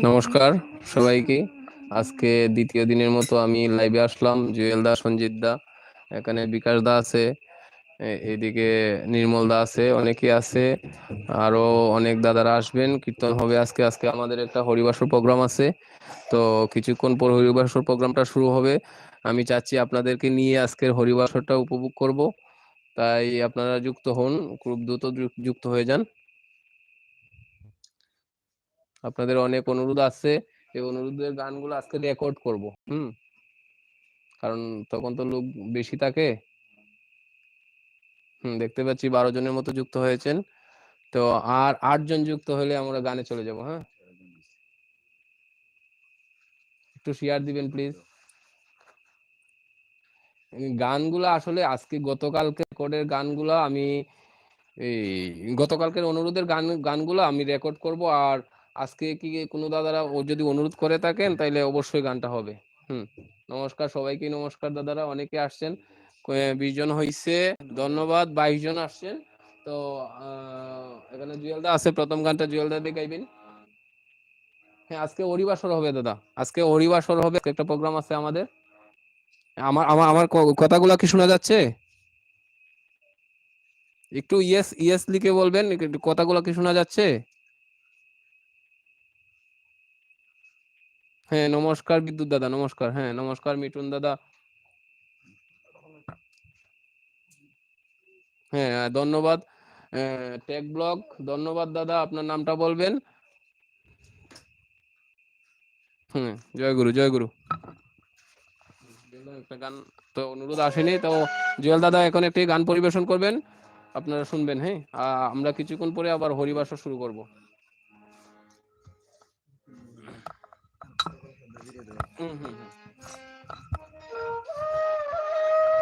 নমস্কার সবাইকে। আজকে দ্বিতীয় দিনের মতো আমি লাইভে আসলাম। জুয়েল দা, সঞ্জিত দা, এখানে বিকাশ দা আছে, এদিকে নির্মল দা আছে, অনেকে আছে, আরো অনেক দাদারা আসবেন। কীর্তন হবে আজকে। আজকে আমাদের একটা হরিবাসর প্রোগ্রাম আছে, তো কিছুক্ষণ পর হরিবাসর প্রোগ্রামটা শুরু হবে। আমি চাচ্ছি আপনাদেরকে নিয়ে আজকের হরিবাসরটা উপভোগ করব, তাই আপনারা যুক্ত হন, খুব দ্রুত যুক্ত হয়ে যান। আপনাদের অনেক অনুরোধ আছে, এই অনুরোধের গানগুলো আজকে রেকর্ড করব। কারণ তখন তো লোক বেশি থাকে। দেখতে পাচ্ছি 12 জনের মতো যুক্ত হয়েছেন, তো আর 8 জন যুক্ত হলে আমরা গানে চলে যাব। হ্যাঁ, একটু শেয়ার দিবেন প্লিজ। গানগুলো আসলে আজকে গতকালকে রেকর্ডের গানগুলো আমি এই গতকালকের অনুরোধের গানগুলো আমি রেকর্ড করব। আর আজকে কি কোনো দাদারা ও যদি অনুরোধ করে থাকেন তাইলে অবশ্যই গানটা হবে। নমস্কার সবাইকে, নমস্কার দাদারা, অনেকে আসছেন, 20 জন হয়েছে, ধন্যবাদ। 22 জন আসছেন। তো এখানে জুয়েলদা আছে, প্রথম গানটা জুয়েলদা দিয়ে গাইবেন। হ্যাঁ, আজকে হরিবাসর হবে দাদা, আজকে হরিবাসর হবে, একটা প্রোগ্রাম আছে আমাদের। আমার আমার আমার কথাগুলো কি শোনা যাচ্ছে? একটু ইয়েস ইয়েস লিখে বলবেন, কথাগুলো কি শোনা যাচ্ছে? হ্যাঁ, নমস্কার বিদ্যুৎ দাদা, নমস্কার। হ্যাঁ, নমস্কার মিঠুন দাদা। হ্যাঁ, ধন্যবাদ। টেক ব্লগ, ধন্যবাদ দাদা, আপনার নামটা বলবেন। জয় গুরু, জয় গুরু। একটা গান তো অনুরোধ আসেনি, তো জুয়েল দাদা এখন একটি গান পরিবেশন করবেন, আপনারা শুনবেন। হ্যাঁ, আমরা কিছুক্ষণ পরে আবার হরিবাসর শুরু করব।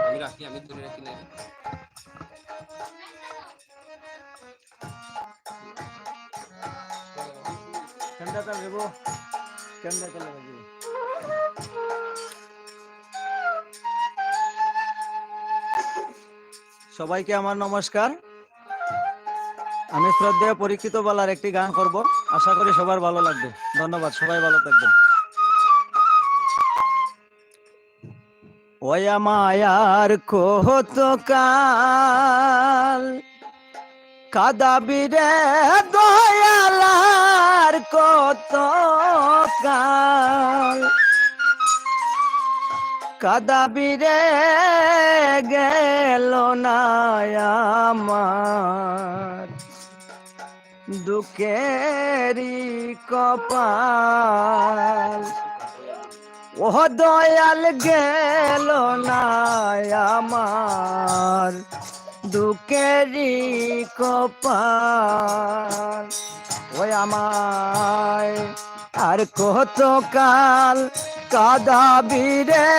আমি রাখি, আমি ধরে রাখি না। সবাইকে আমার নমস্কার। আমি শ্রদ্ধেয় পরীক্ষিত বালার একটি গান করব, আশা করি সবার ভালো লাগবে। ধন্যবাদ, সবাই ভালো থাকবেন। ওয়া মায়ার কত কাল কাদাবি রে দয়ালার কত কাল কাদাবি রে গেল না আমার দুঃখেরি কপাল। ও দয়াল গেল না আমার দুঃখেরি কপাল। ওই আমায় আর কত কাল কাঁদাবি রে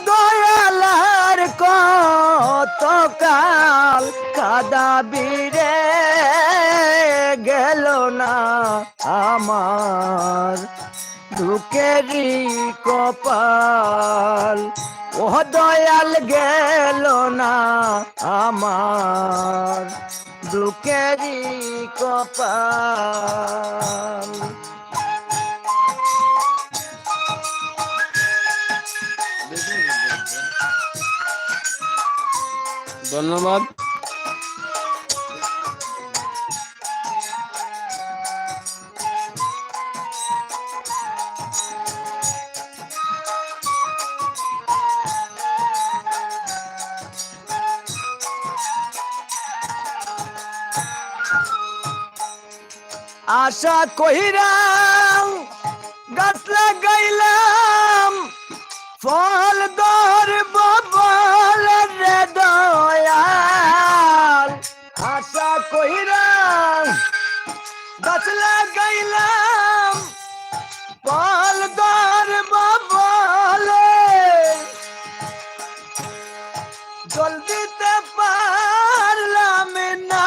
দয়ালার কত কাল কাঁদাবি রে গেল না আমার দুঃখেরি কপাল। ও দয়াল গেল না আমার দুঃখেরি কপাল। ধন্যবাদ। আশা কইরাম গাছ লাগাইলাম ফল ধরব বলে রে দয়াল। আশা কইরাম গাছ লাগাইলাম ফল ধরব বলে জল দিতে পারলাম না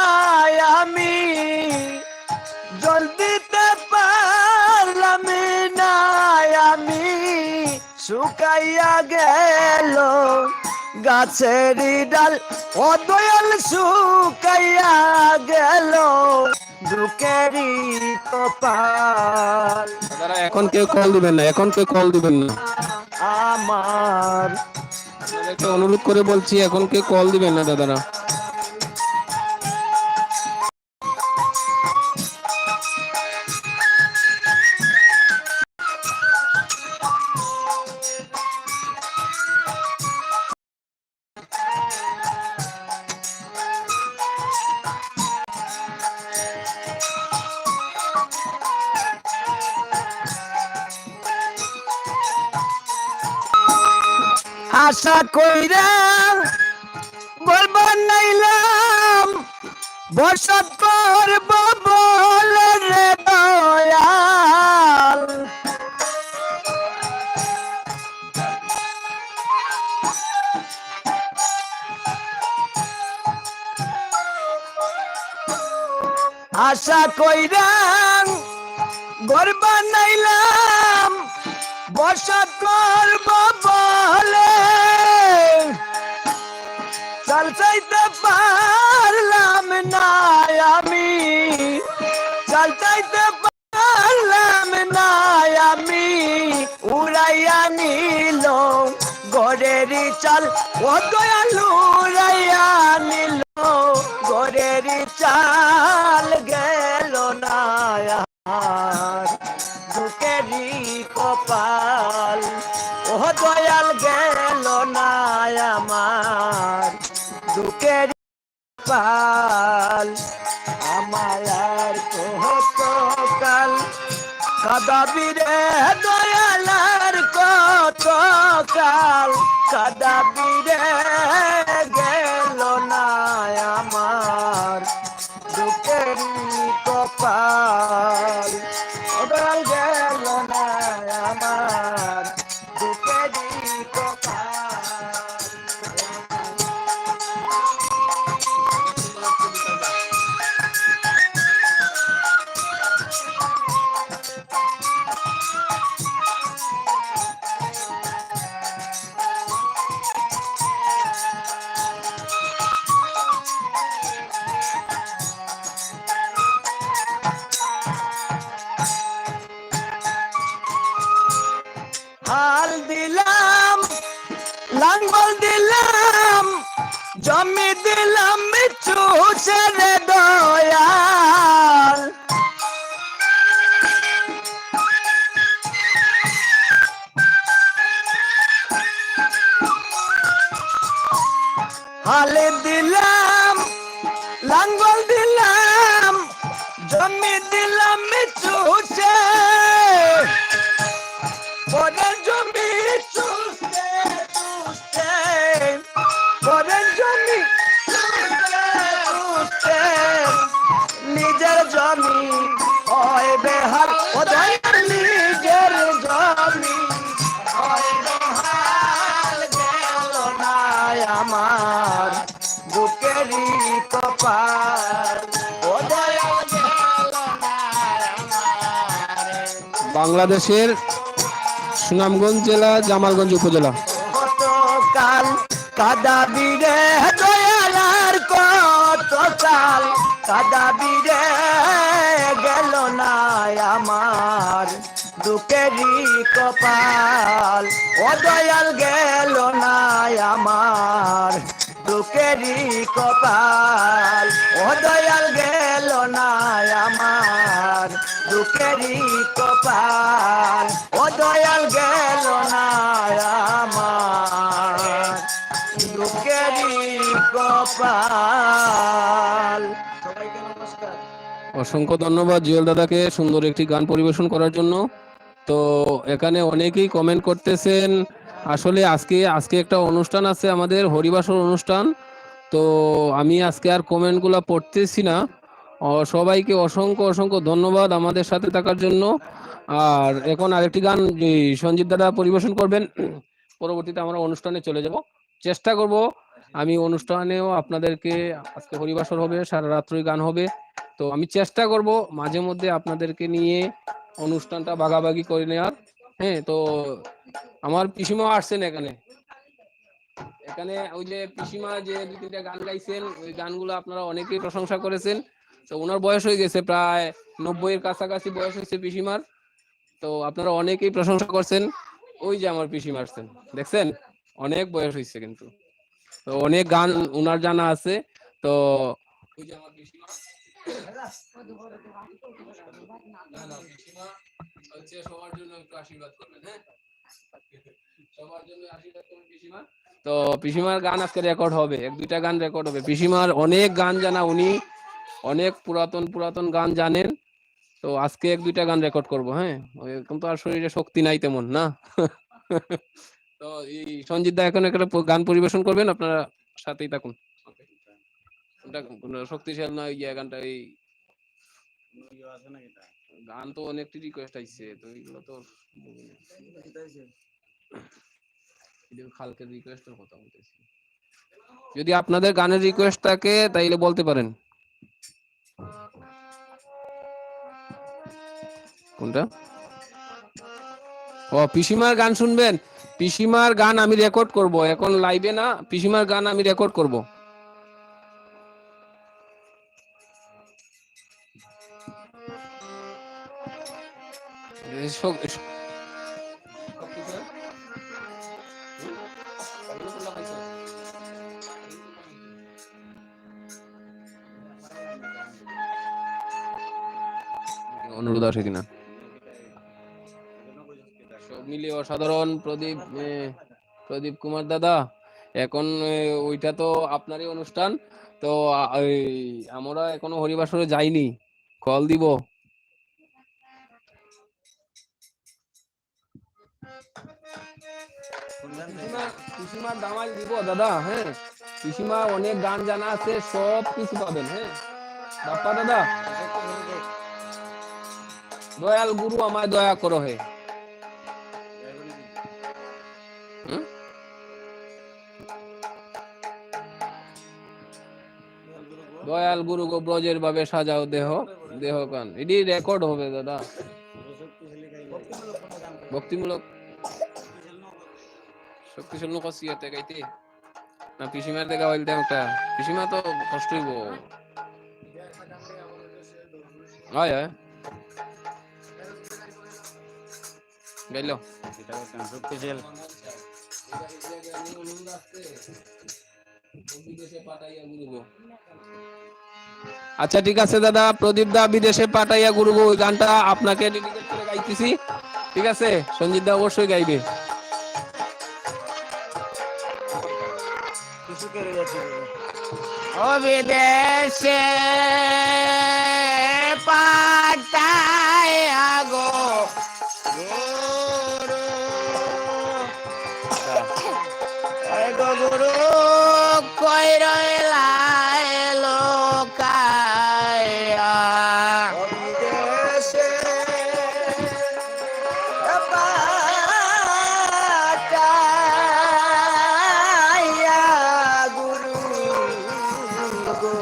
আমি, জল দিতে পারলাম না আমি, শুকাইয়া গেল গাছের ডাল। ও দয়াল শুকাইয়া গেল দুঃখেরি কপাল দাদারা এখন কেউ কল দিবেন না, এখন কেউ কল দিবেন না, আমার আপনাদেরকে অনুরোধ করে বলছি এখন কেউ কল দিবেন না দাদারা। আশা কইরা ঘর বানাইলাম বসত করব বলে রে দয়াল আশা কইরা ঘর বানাইলাম বসত করব বলে চাল চাইতে পারলাম না আমি, চাল চাইতে পারলাম না আমি, উড়াইয়া নিল গড়েরই চাল ও দয়ালু, উড়াইয়া নিল গড়েরই চাল গেল না আর দুঃখেরই কপাল ও দয়াল গেল না আমার দুঃখের কপাল আমার আর কত কাল কাঁদাবি রে দয়াল আর কত কাল কাঁদাবি রে গেল না আমার দুঃখের কপাল দয়াল গেল না আমার দুঃখের কপাল হাল দিলাম লাঙ্গল দিলাম জমি দিলাম মিঠু ছেড়ে দয়াল হাল দিলাম লাঙ্গল দিলাম জমি দিলাম মিঠু পরের জমি চুষতে চুষতে পরের জমি চুষতে চুষতে নিজের জমি হয় বেহাল ও দয়াল নিজের জমি হয় বেহাল গেল না আমার বুকেরই কপাল ও দয়াল গেল না আমার বাংলাদেশের সুনামগঞ্জ জেলা জামালগঞ্জ উপজেলা। কাল কাদাবি রে দয়াল আর কত কাল কাদাবি রে গেল না আমার দুঃখেরই কপাল ও দয়াল গেল না আমার দুঃখেরই কপাল ও দয়াল গেল না আমার দুঃখেরই কপাল ও দয়াল গেল না আমার দুঃখেরই কপাল। সবাইকে নমস্কার। অসংখ্য ধন্যবাদ জুয়েল দাদাকে সুন্দর একটি গান পরিবেশন করার জন্য। তো এখানে অনেকেই কমেন্ট করতেছেন, আসলে আজকে একটা অনুষ্ঠান আছে আমাদের হরিবাসর অনুষ্ঠান, তো আমি আজকে আর কমেন্টগুলো পড়তেছি না। সবাইকে অসংখ্য ধন্যবাদ আমাদের সাথে থাকার জন্য। আর এখন আরেকটি গান সঞ্জীব দাদা পরিবেশন করবেন, পরবর্তীতে আমরা অনুষ্ঠানে চলে যাব। চেষ্টা করব আমি অনুষ্ঠানেও আপনাদেরকে, আজকে হরিবাসর হবে, সারা রাত্রি গান হবে, তো আমি চেষ্টা করব মাঝে মধ্যে আপনাদেরকে নিয়ে অনুষ্ঠানটা ভাগাভাগি করে নেওয়ার। হ্যাঁ, তো আমার পিসিমা আসছেন এখানে ওই যে পিসিমা যে 2-3টা গান গাইছেন, ওই গানগুলো আপনারা অনেকেই প্রশংসা করেছেন। তো ওনার বয়স হয়ে গেছে প্রায় 90-এর কাছাকাছি বয়স হয়েছে পিসিমার। তো আপনারা অনেকেই প্রশংসা করছেন। ওই যে আমার পিসিমা আসছেন, দেখছেন অনেক বয়স হয়েছে কিন্তু। তো অনেক গান ওনার জানা আছে। তো ওই যে আমার পিসিমা হচ্ছে, সবার জন্য একটু আশীর্বাদ করবেন, হ্যাঁ সবার জন্য আশীর্বাদ করবেন পিসিমা। তো পিসিমার গান আজকে রেকর্ড হবে, 1-2টা গান রেকর্ড হবে। পিসিমার অনেক গান জানা, উনি অনেক পুরাতন পুরাতন গান জানেন। তো আজকে 1-2টা গান রেকর্ড করব, হ্যাঁ এখন তো আর শরীরে শক্তি নাই তেমন না। তো এই সঞ্জিত দা এখন একটা গান পরিবেশন করবেন, আপনারা সাথেই থাকুন। ওটা শক্তিশাল না ওই গানটা, এই গান তো অনেকটি রিকোয়েস্ট আইছে, তো এইগুলো তো খালকের রিকোয়েস্টের কথা বলতেছি। যদি আপনাদের গানের রিকোয়েস্ট থাকে তাইলে বলতে পারেন। কোনটা? ও পিসিমার গান শুনবেন? পিসিমার গান আমি রেকর্ড করব, এখন লাইভে না, পিসিমার গান আমি রেকর্ড করব। অনুরোধ আছে কিনা সব মিলিয়ে অসাধারণ। প্রদীপ কুমার দাদা, এখন ওইটা তো আপনারই অনুষ্ঠান। তো আমরা এখনো হরিবাসরে যাইনি, কল দিব। পিসিমার দামাল দিব দাদা, হ্যাঁ পিসিমা অনেক গান জানা আছে, সব কিছু পাবেন। হ্যাঁ বাপ্পা দাদা, দয়াল গুরু আমায় দয়া করো হে। দয়াল গুরু গো ব্রজের ভাবে সাজাও দেহ দেহ গান, এটি রেকর্ড হবে দাদা। ভক্তিমূলক শক্তিশালী নকশিয়াতে গাইতে না, পিসিমার দেখা হইল একটা, পিসিমা তো কষ্ট হইব। হয় হয় গাইলো শক্তিশাল। আচ্ছা ঠিক আছে দাদা, প্রদীপ দা বিদেশে পাঠাইয়া গুরু গো, ওই গানটা আপনাকে ডেডিকেট করে গাইতেছি, ঠিক আছে? সঞ্জিত দা অবশ্যই গাইবে। ও বিদেশে পাঠাইয়া গো গুরু কই রইলা লোকায়া বিদেশে পাঠাইয়া গুরু গো,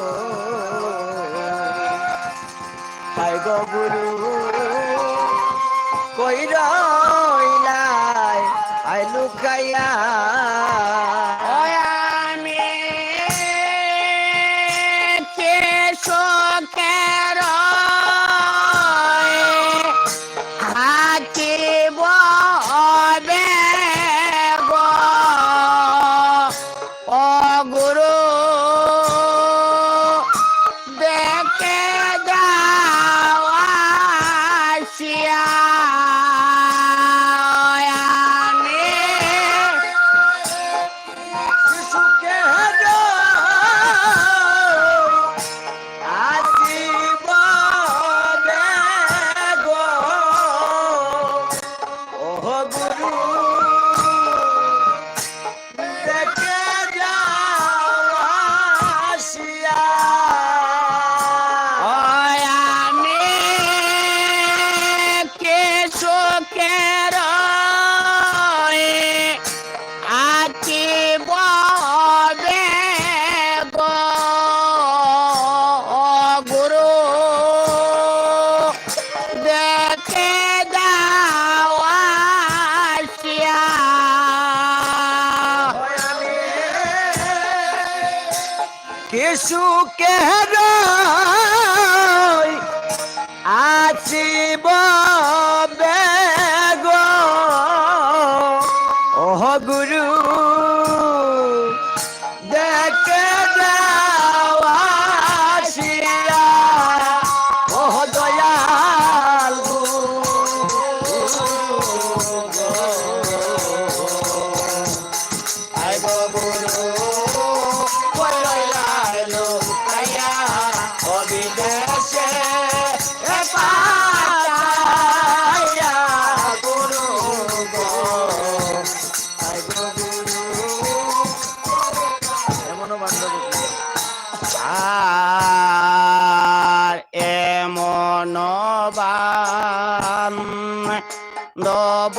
হায় গো গুরু কই রইলা আই লুকাইয়া। সুখে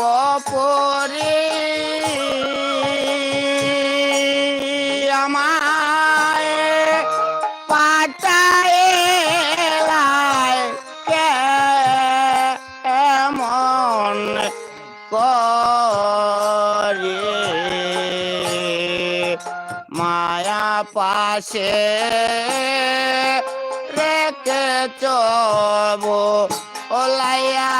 বান্ধবপুরে আমায় পাঠাইলাই কেমন করে মায়া পাশে রেখে চবো ওলাইয়া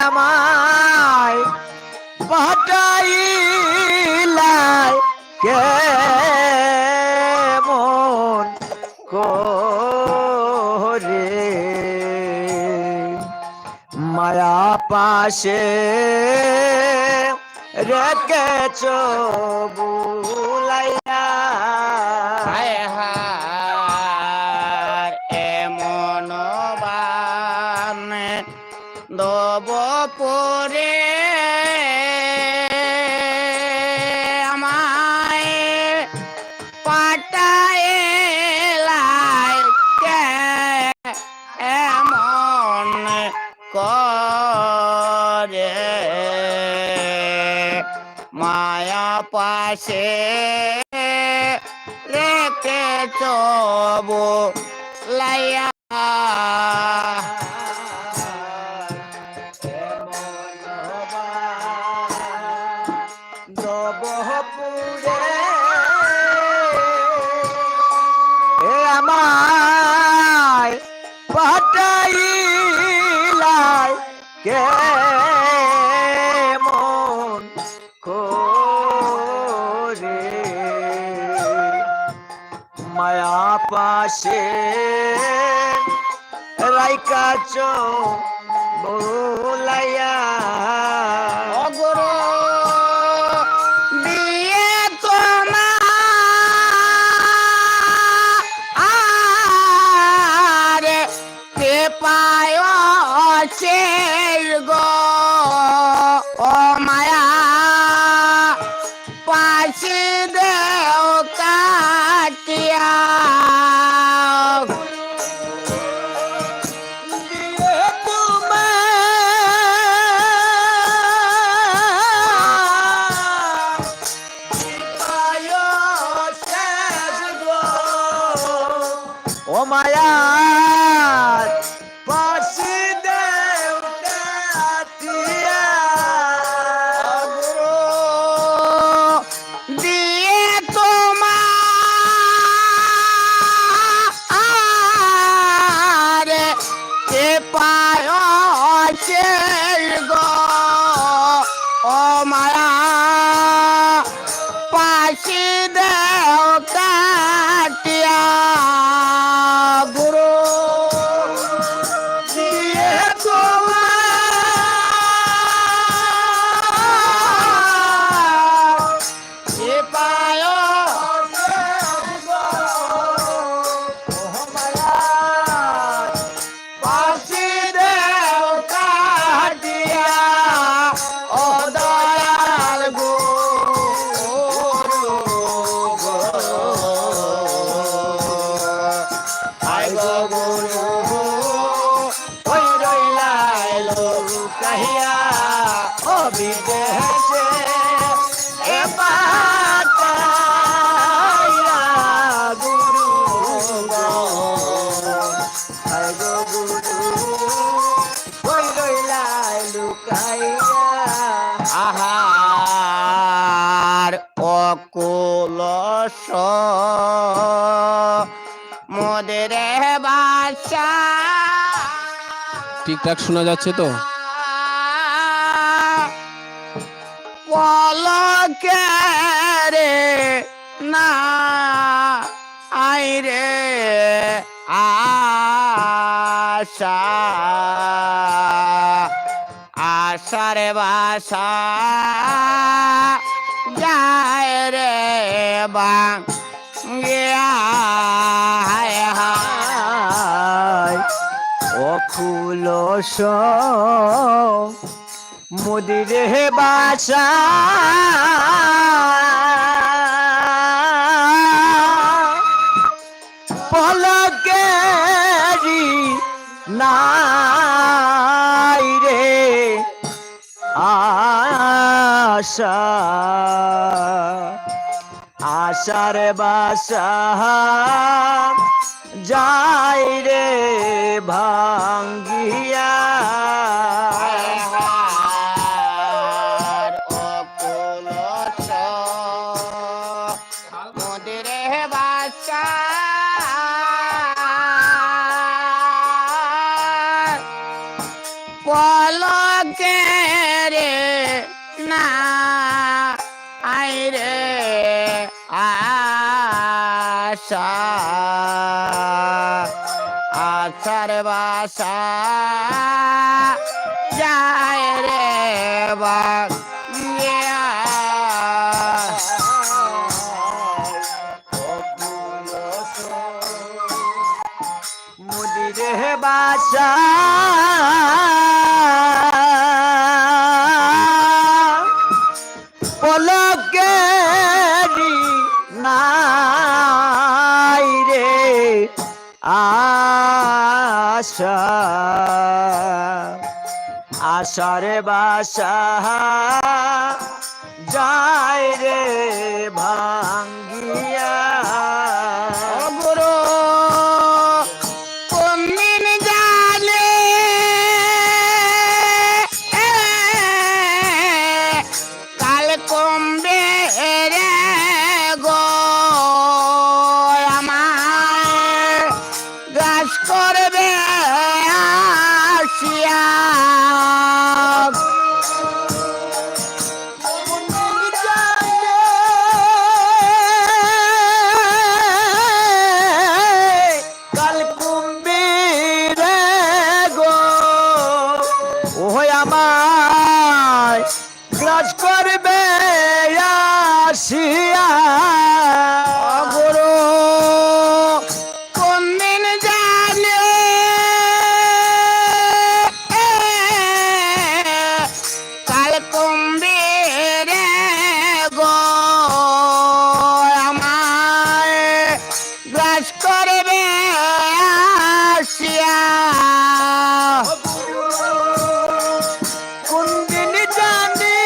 আমায় পাঠাইলাই কেমন করে মায়া পাশে রেখেছ বুলাইয়া হায় এমন বান দবপুরে আমায় পাঠাইলাই এমন করে মায়া পাশে রেখে চবো লাইয়া আমায় পাঠাইলাই কেমন করে মায়া পাশে রাইকাছ বুলাইয়া অগরো দিয়ে তোমার কে পায় গো ও মায়া পাশে দেও কাটিয়া ও মায়া পাশে দেও কাটিয়া দিয়ে তোমার কে পায় গো ও মায়া পাশে দেও কাটিয়া গুরু দিয়ে তোমার কে পায় পাশে দেও কাটিয়া ও দয়াল গো আই গো গুরু ওই রইলাই লুকাইয়া ও বিদেশে এ পাতাইয়া গুরু গো আই গো গুরু ওই রইলাই লুকাইয়া আহার অকুলস মোদের বাসা ঠিকঠাক শোনা যাচ্ছে তো? পলকে রে না আই রে আশা আশার বাসা যায় রে বাং অখুলস মুদিরে বাসা পলকেরি নাই রে আশা আশার বাসা যাই রে ভাঙ্গিয়া আর অকুলস মুদিরে বাসা পলকে রে না আইরে আশা আশার বাসা যায় রে বাগিয়া মুদিরে বাসা পলকেরি নাই রে আশা আশার বাসা যায় রে ভাঙ্গিয়া গুরু কোনদিন জানে কাল কমবে রে গো আমার গাছ করবে আসিয়া কাল কুম্ভীরে গো ওই আমার গ্রাস করবে আসিয়া গুরু কোনদিন জানে কাল কমবে রে গো আমার গ্রাস করবে আসিয়া কোনদিন জানি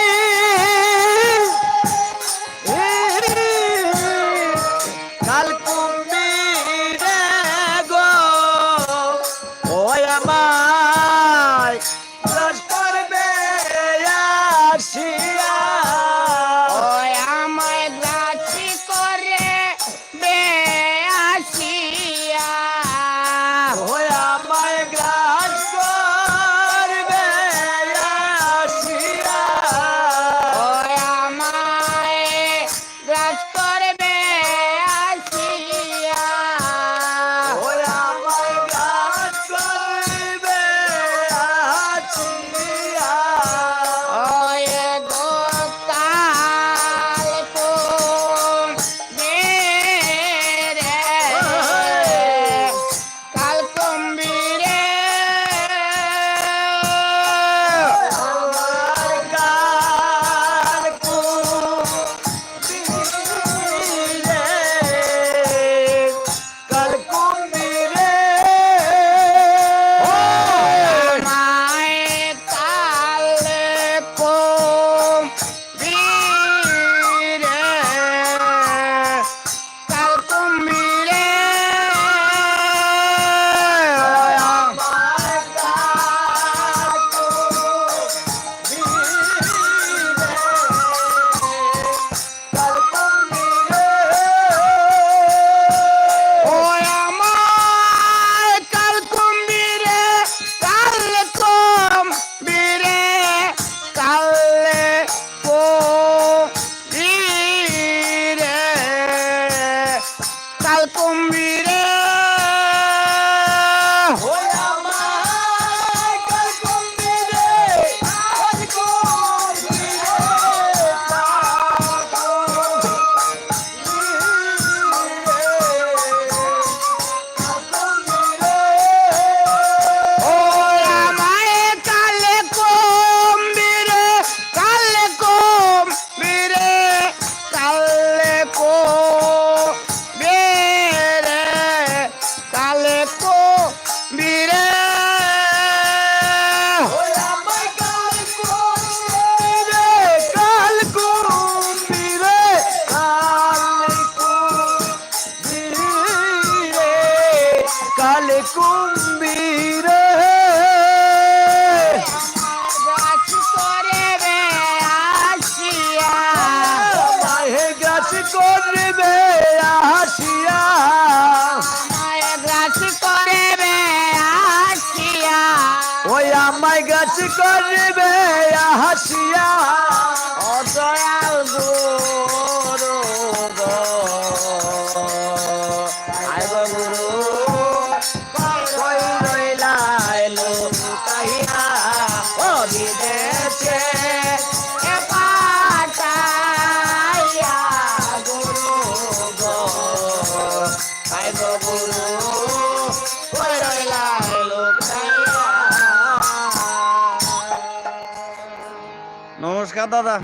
নমস্কার দাদা।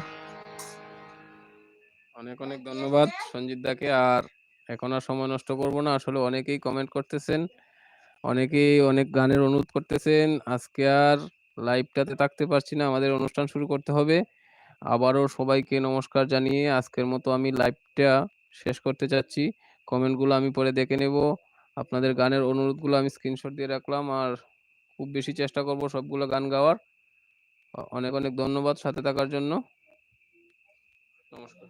অনেক অনেক ধন্যবাদ সঞ্জিত দাকে। আর এখন আর সময় নষ্ট করব না, আসলে অনেকেই কমেন্ট করতেছেন, অনেকেই অনেক গানের অনুরোধ করতেছেন। আজকে আর লাইভটাতে থাকতে পারছি না, আমাদের অনুষ্ঠান শুরু করতে হবে। আবারও সবাইকে নমস্কার জানিয়ে আজকের মতো আমি লাইভটা শেষ করতে চাচ্ছি। কমেন্টগুলো আমি পরে দেখে নেব। আপনাদের গানের অনুরোধগুলো আমি স্ক্রিনশট দিয়ে রাখলাম, আর খুব বেশি চেষ্টা করব সবগুলো গান গাওয়ার। অনেক অনেক ধন্যবাদ সাথে থাকার জন্য। নমস্কার।